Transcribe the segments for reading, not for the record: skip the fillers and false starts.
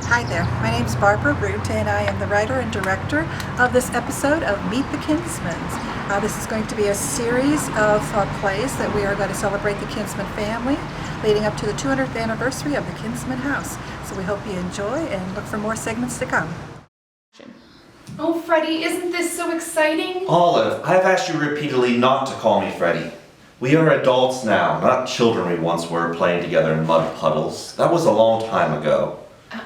Hi there, my name is Barbara Root and I am the writer and director of this episode of Meet the Kinsmans. This is going to be a series of plays that we are going to celebrate the Kinsman family leading up to the 200th anniversary of the Kinsman House. So we hope you enjoy and look for more segments to come. Oh, Freddie, isn't this so exciting? Olive, I have asked you repeatedly not to call me Freddie. We are adults now, not children we once were playing together in mud puddles. That was a long time ago.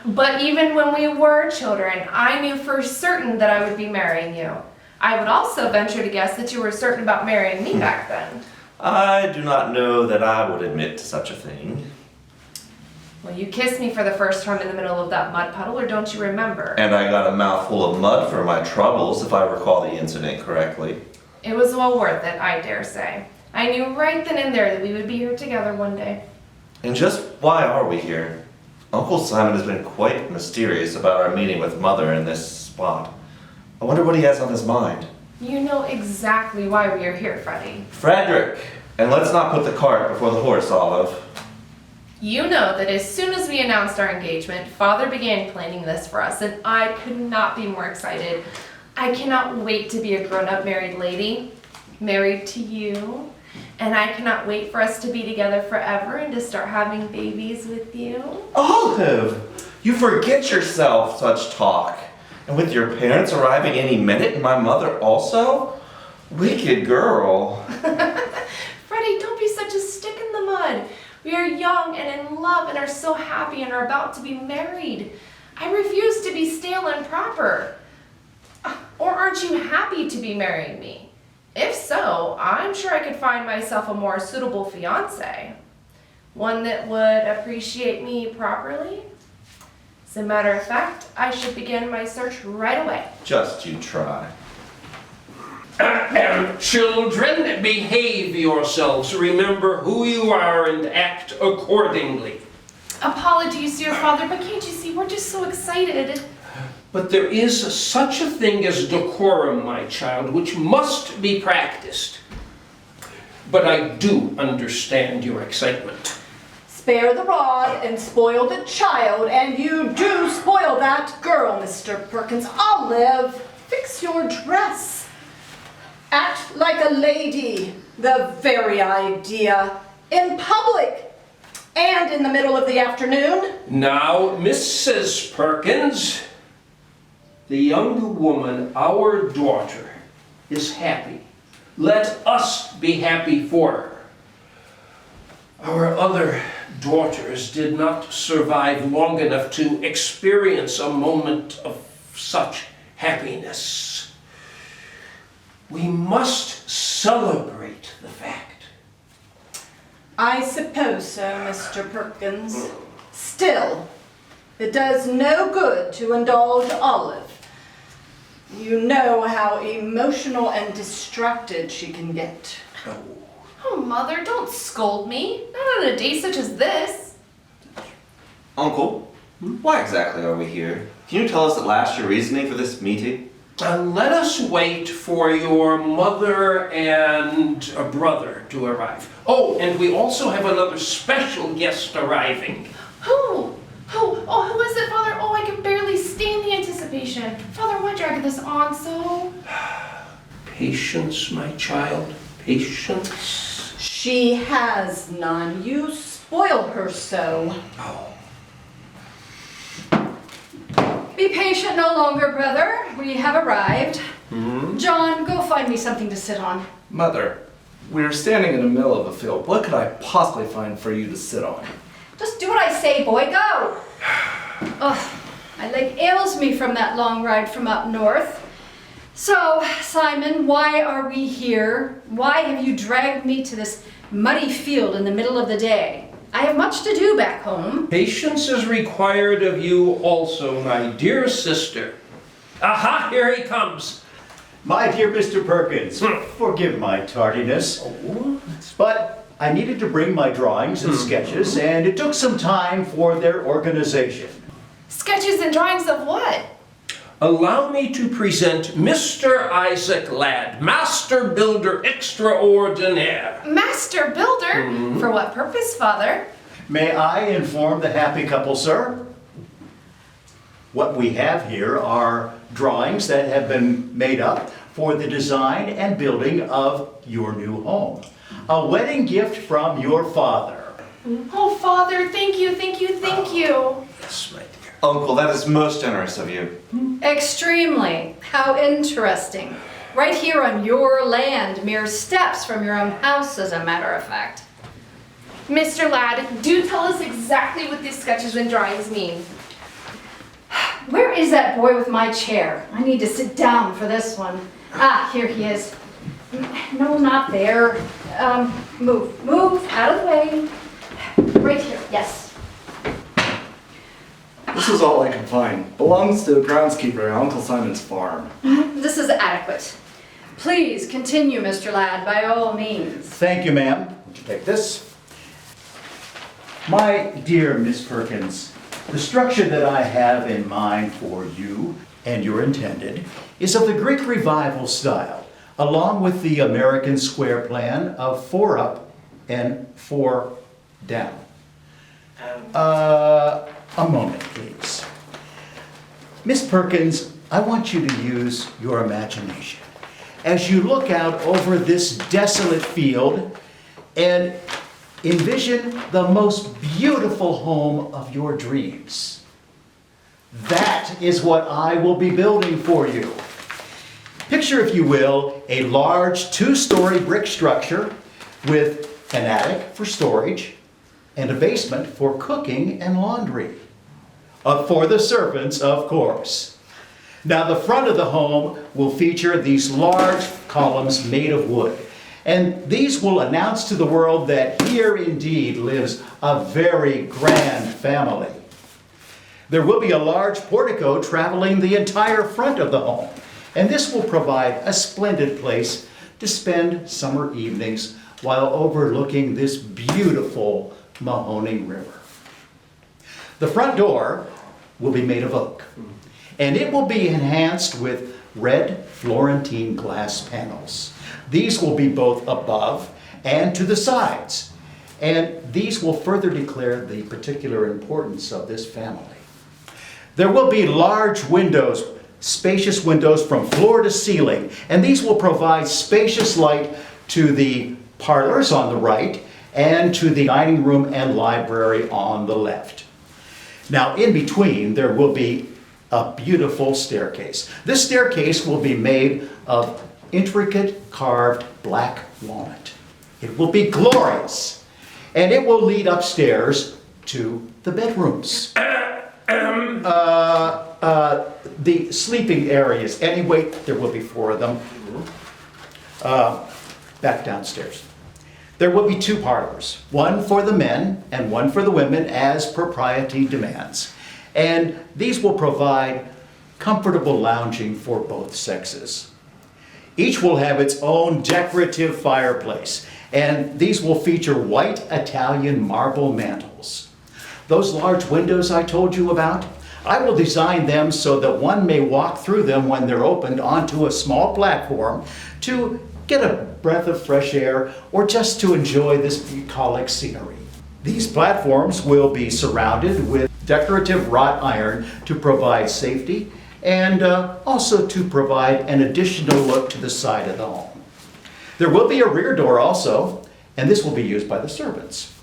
But even when we were children, I knew for certain that I would be marrying you. I would also venture to guess that you were certain about marrying me back then. I do not know that I would admit to such a thing. Well, you kissed me for the first time in the middle of that mud puddle, or don't you remember? And I got a mouthful of mud for my troubles, if I recall the incident correctly. It was well worth it, I dare say. I knew right then and there that we would be here together one day. And just why are we here? Uncle Simon has been quite mysterious about our meeting with Mother in this spot. I wonder what he has on his mind. You know exactly why we are here, Freddie. Frederick! And let's not put the cart before the horse, Olive. You know that as soon as we announced our engagement, Father began planning this for us, and I could not be more excited. I cannot wait to be a grown-up married lady, married to you, and I cannot wait for us to be together forever and to start having babies with you. Olive! You forget yourself, such talk. And with your parents arriving any minute and my mother also? Wicked girl. Freddie, don't be such a stick in the mud. We are young and in love and are so happy and are about to be married. I refuse to be stale and proper. Or aren't you happy to be marrying me? If so, I'm sure I could find myself a more suitable fiancé. One that would appreciate me properly. As a matter of fact, I should begin my search right away. Just you try. Children, behave yourselves. Remember who you are and act accordingly. Apologies, dear Father, but can't you see we're just so excited? But there is such a thing as decorum, my child, which must be practiced. But I do understand your excitement. Spare the rod and spoil the child, and you do spoil that girl, Mr. Perkins. Olive, fix your dress. Act like a lady, the very idea, in public and in the middle of the afternoon. Now, Mrs. Perkins, the young woman, our daughter, is happy. Let us be happy for her. Our other daughters did not survive long enough to experience a moment of such happiness. We must celebrate the fact. I suppose so, Mr. Perkins. Still, it does no good to indulge Olive. You know how emotional and distracted she can get. Oh, Mother, don't scold me. Not on a day such as this. Uncle, why exactly are we here? Can you tell us at last your reasoning for this meeting? Let us wait for your mother and a brother to arrive. Oh, and we also have another special guest arriving. Who? Oh, who is it, Father? Oh, I can barely stand the anticipation. Father, why drag this on so? Patience, my child, patience. She has none. You spoil her so. Oh. Be patient no longer, brother. We have arrived. Hmm? John, go find me something to sit on. Mother, we are standing in the middle of a field. What could I possibly find for you to sit on? Just do what I say, boy. Go! Ugh, my leg ails me from that long ride from up north. So, Simon, why are we here? Why have you dragged me to this muddy field in the middle of the day? I have much to do back home. Patience is required of you also, my dear sister. Aha, here he comes. My dear Mr. Perkins, forgive my tardiness, but I needed to bring my drawings and sketches, and it took some time for their organization. Sketches and drawings of what? Allow me to present Mr. Isaac Ladd, Master Builder Extraordinaire. Master Builder? For what purpose, Father? May I inform the happy couple, sir? What we have here are drawings that have been made up for the design and building of your new home. A wedding gift from your father. Oh, Father, thank you, thank you, thank you. Yes, my dear. Uncle, that is most generous of you. Extremely. How interesting. Right here on your land, mere steps from your own house, as a matter of fact. Mr. Ladd, do tell us exactly what these sketches and drawings mean. Where is that boy with my chair? I need to sit down for this one. Ah, here he is. No, not there. Move, out of the way. Right here, yes. This is all I can find. Belongs to the groundskeeper on Uncle Simon's farm. This is adequate. Please continue, Mr. Ladd, by all means. Thank you, ma'am. Would you take this? My dear Miss Perkins, the structure that I have in mind for you and your intended is of the Greek Revival style, along with the American square plan of 4 up and 4 down. A moment, please. Miss Perkins, I want you to use your imagination as you look out over this desolate field and envision the most beautiful home of your dreams. That is what I will be building for you. Picture, if you will, a large 2-story brick structure with an attic for storage and a basement for cooking and laundry. For the servants, of course. Now, the front of the home will feature these large columns made of wood. And these will announce to the world that here indeed lives a very grand family. There will be a large portico traveling the entire front of the home. And this will provide a splendid place to spend summer evenings while overlooking this beautiful Mahoning River. The front door will be made of oak, and it will be enhanced with red Florentine glass panels. These will be both above and to the sides, and these will further declare the particular importance of this family. There will be large windows, spacious windows from floor to ceiling, and these will provide spacious light to the parlors on the right and to the dining room and library on the left. Now, in between, there will be a beautiful staircase. This staircase will be made of intricate carved black walnut. It will be glorious, and it will lead upstairs to the bedrooms. The sleeping areas. Anyway, there will be 4 of them. Back downstairs. There will be 2 parlors, one for the men and one for the women as propriety demands. And these will provide comfortable lounging for both sexes. Each will have its own decorative fireplace, and these will feature white Italian marble mantels. Those large windows I told you about, I will design them so that one may walk through them when they're opened onto a small platform to get a breath of fresh air or just to enjoy this bucolic scenery. These platforms will be surrounded with decorative wrought iron to provide safety and also to provide an additional look to the side of the home. There will be a rear door also, and this will be used by the servants,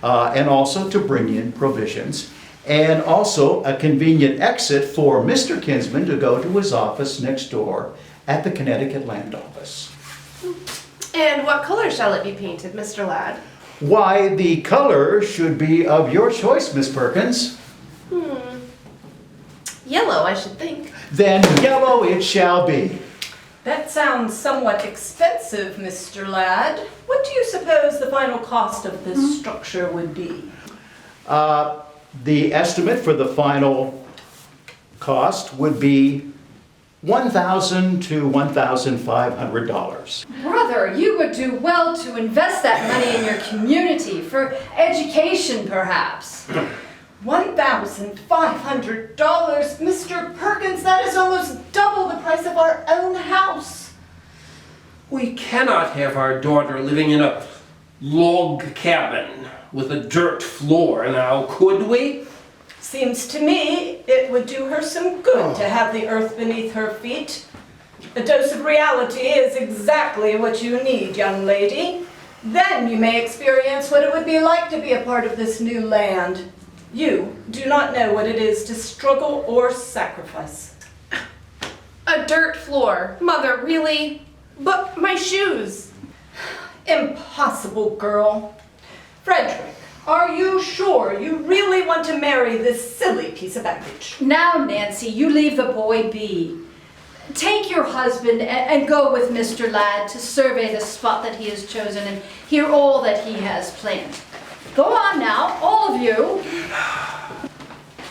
and also to bring in provisions, and also a convenient exit for Mr. Kinsman to go to his office next door at the Connecticut Land Office. And what color shall it be painted, Mr. Ladd? Why, the color should be of your choice, Miss Perkins. Yellow, I should think. Then yellow it shall be. That sounds somewhat expensive, Mr. Ladd. What do you suppose the final cost of this structure would be? The estimate for the final cost would be $1,000 to $1,500. Brother, you would do well to invest that money in your community, for education perhaps. $1,500, Mr. Perkins, that is almost double the price of our own house. We cannot have our daughter living in a log cabin with a dirt floor now, could we? Seems to me it would do her some good to have the earth beneath her feet. A dose of reality is exactly what you need, young lady. Then you may experience what it would be like to be a part of this new land. You do not know what it is to struggle or sacrifice. A dirt floor. Mother, really? But my shoes. Impossible, girl. Frederick, are you sure you really want to marry this silly piece of baggage? Now, Nancy, you leave the boy be. Take your husband and go with Mr. Ladd to survey the spot that he has chosen and hear all that he has planned. Go on now, all of you.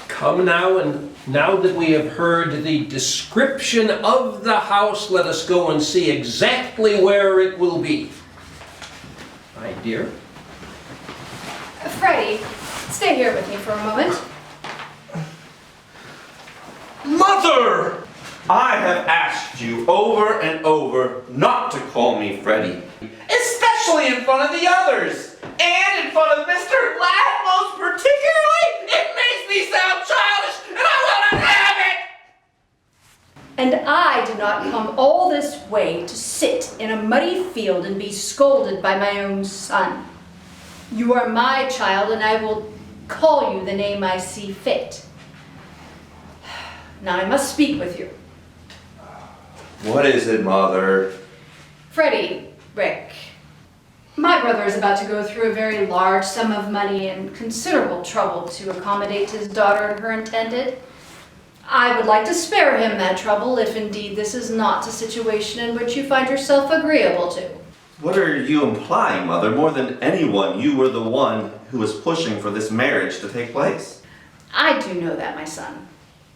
Come now, and now that we have heard the description of the house, let us go and see exactly where it will be. My dear. Freddie, stay here with me for a moment. Mother! I have asked you over and over not to call me Freddie, especially in front of the others, and in front of Mr. Ladd most particularly. It makes me sound childish, and I will not have it! And I did not come all this way to sit in a muddy field and be scolded by my own son. You are my child, and I will call you the name I see fit. Now I must speak with you. What is it, Mother? Freddie, Rick, my brother is about to go through a very large sum of money and considerable trouble to accommodate his daughter and her intended. I would like to spare him that trouble if indeed this is not a situation in which you find yourself agreeable to. What are you implying, Mother? More than anyone, you were the one who was pushing for this marriage to take place. I do know that, my son.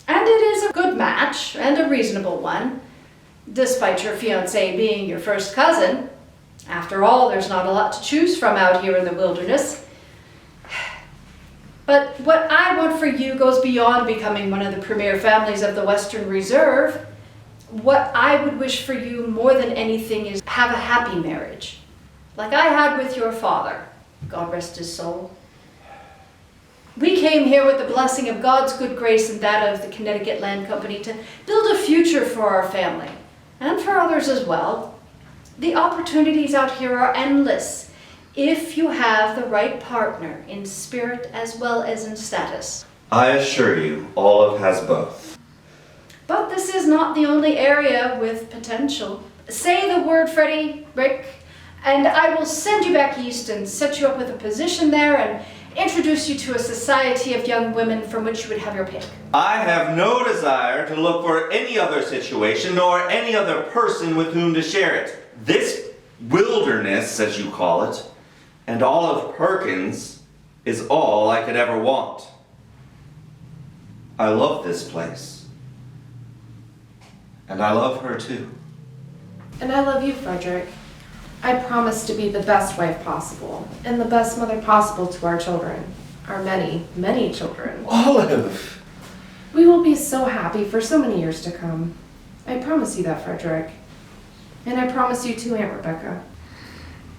And it is a good match, and a reasonable one, despite your fiancé being your first cousin. After all, there's not a lot to choose from out here in the wilderness. But what I want for you goes beyond becoming one of the premier families of the Western Reserve. What I would wish for you more than anything is have a happy marriage, like I had with your father, God rest his soul. We came here with the blessing of God's good grace and that of the Connecticut Land Company to build a future for our family, and for others as well. The opportunities out here are endless, if you have the right partner in spirit as well as in status. I assure you, Olive has both. But this is not the only area with potential. Say the word, Freddie, Rick, and I will send you back east and set you up with a position there and introduce you to a society of young women from which you would have your pick. I have no desire to look for any other situation nor any other person with whom to share it. This wilderness, as you call it, and Olive Perkins is all I could ever want. I love this place. And I love her too. And I love you, Frederick. I promise to be the best wife possible and the best mother possible to our children, our many, many children. Olive! We will be so happy for so many years to come. I promise you that, Frederick. And I promise you too, Aunt Rebecca.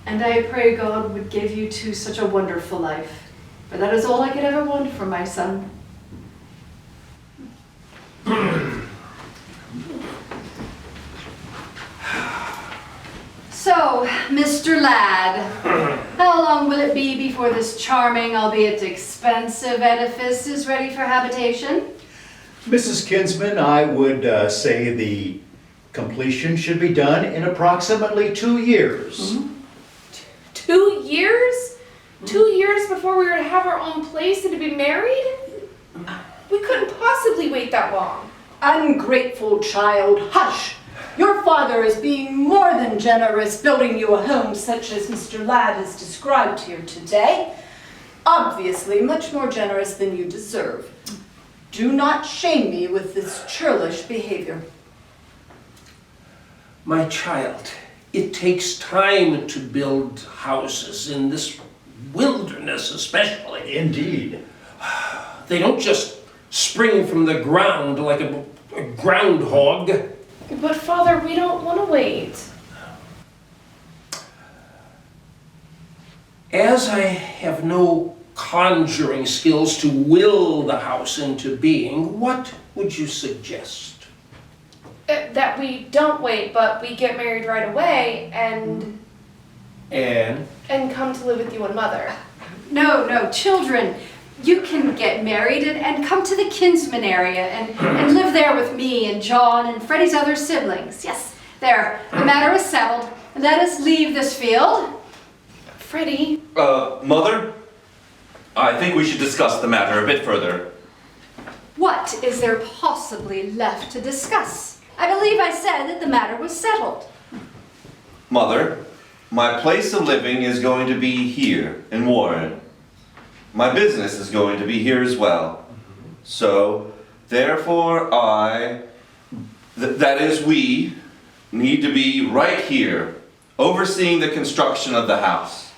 And I pray God would give you two such a wonderful life, for that is all I could ever want for my son. So, Mr. Ladd, how long will it be before this charming, albeit expensive edifice is ready for habitation? Mrs. Kinsman, I would say the completion should be done in approximately 2 years. 2 years? 2 years before we were to have our own place and to be married? We couldn't possibly wait that long. Ungrateful child, hush! Your father is being more than generous building you a home such as Mr. Ladd has described here today. Obviously much more generous than you deserve. Do not shame me with this churlish behavior. My child, it takes time to build houses in this wilderness especially. Indeed. They don't just spring from the ground like a groundhog. But Father, we don't want to wait. As I have no conjuring skills to will the house into being, what would you suggest? That we don't wait, but we get married right away and come to live with you and Mother. No, children. You can get married and come to the Kinsman area and live there with me and John and Freddie's other siblings. Yes, there. The matter is settled. Let us leave this field. Freddie. Mother? I think we should discuss the matter a bit further. What is there possibly left to discuss? I believe I said that the matter was settled. Mother, my place of living is going to be here in Warren. My business is going to be here as well. So, therefore that is we, need to be right here, overseeing the construction of the house,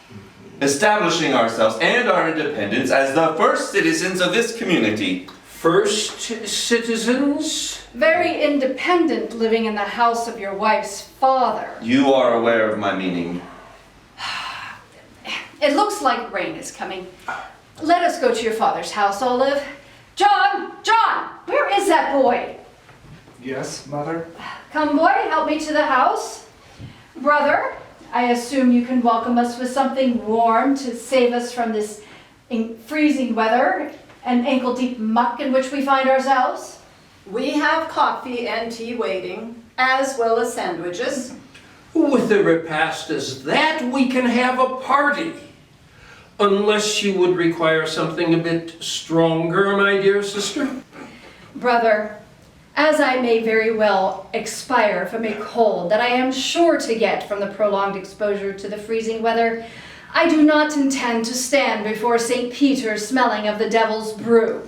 establishing ourselves and our independence as the first citizens of this community. First citizens? Very independent, living in the house of your wife's father. You are aware of my meaning. It looks like rain is coming. Let us go to your father's house, Olive. John, where is that boy? Yes, Mother? Come, boy, help me to the house. Brother, I assume you can welcome us with something warm to save us from this freezing weather and ankle-deep muck in which we find ourselves. We have coffee and tea waiting, as well as sandwiches. With a repast as that, we can have a party. Unless you would require something a bit stronger, my dear sister. Brother, as I may very well expire from a cold that I am sure to get from the prolonged exposure to the freezing weather, I do not intend to stand before St. Peter smelling of the devil's brew.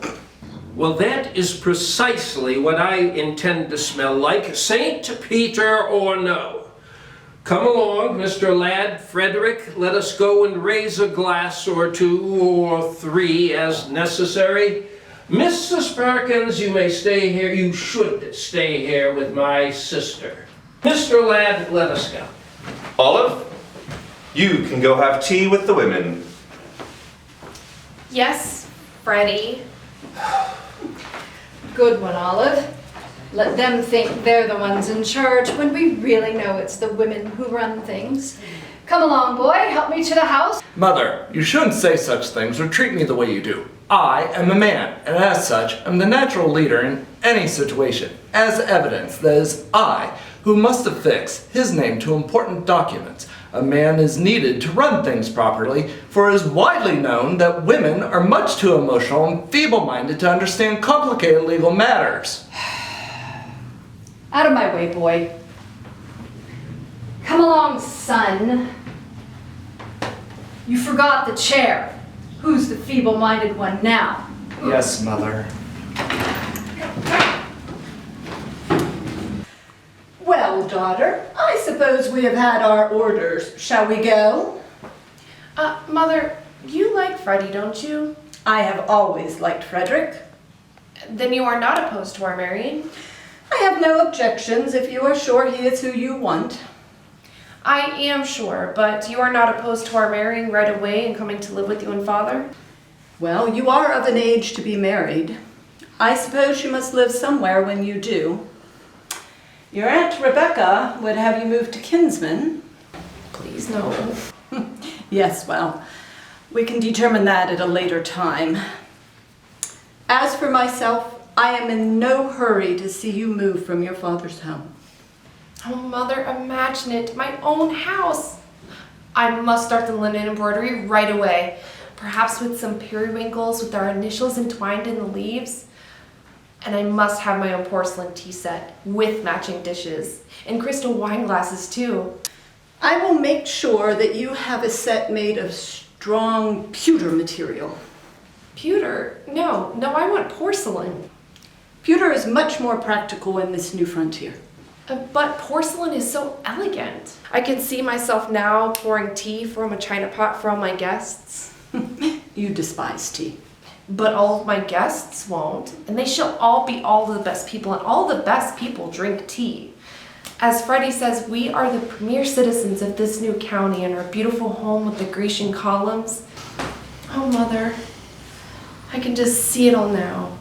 Well, that is precisely what I intend to smell like, St. Peter or no. Come along, Mr. Ladd, Frederick, let us go and raise a glass or two or three as necessary. Mrs. Perkins, you may stay here, you should stay here with my sister. Mr. Ladd, let us go. Olive, you can go have tea with the women. Yes, Freddie. Good one, Olive. Let them think they're the ones in charge when we really know it's the women who run things. Come along, boy, help me to the house. Mother, you shouldn't say such things or treat me the way you do. I am a man, and as such, am the natural leader in any situation. As evidence, that is I who must affix his name to important documents. A man is needed to run things properly, for it is widely known that women are much too emotional and feeble-minded to understand complicated legal matters. Out of my way, boy. Come along, son. You forgot the chair. Who's the feeble-minded one now? Yes, Mother. Well, daughter, I suppose we have had our orders. Shall we go? Mother, you like Freddie, don't you? I have always liked Frederick. Then you are not opposed to our marrying? I have no objections if you are sure he is who you want. I am sure, but you are not opposed to our marrying right away and coming to live with you and Father? Well, you are of an age to be married. I suppose you must live somewhere when you do. Your Aunt Rebecca would have you move to Kinsman. Please, no. Yes, well, we can determine that at a later time. As for myself, I am in no hurry to see you move from your father's home. Oh, Mother, imagine it. My own house. I must start the linen embroidery right away. Perhaps with some periwinkles with our initials entwined in the leaves. And I must have my own porcelain tea set with matching dishes. And crystal wine glasses, too. I will make sure that you have a set made of strong pewter material. Pewter? No, I want porcelain. Pewter is much more practical in this new frontier. But porcelain is so elegant. I can see myself now pouring tea from a china pot for all my guests. You despise tea. But all of my guests won't, and they shall all be all the best people, and all the best people drink tea. As Freddie says, we are the premier citizens of this new county in our beautiful home with the Grecian columns. Oh, Oh, Mother, I can just see it all now.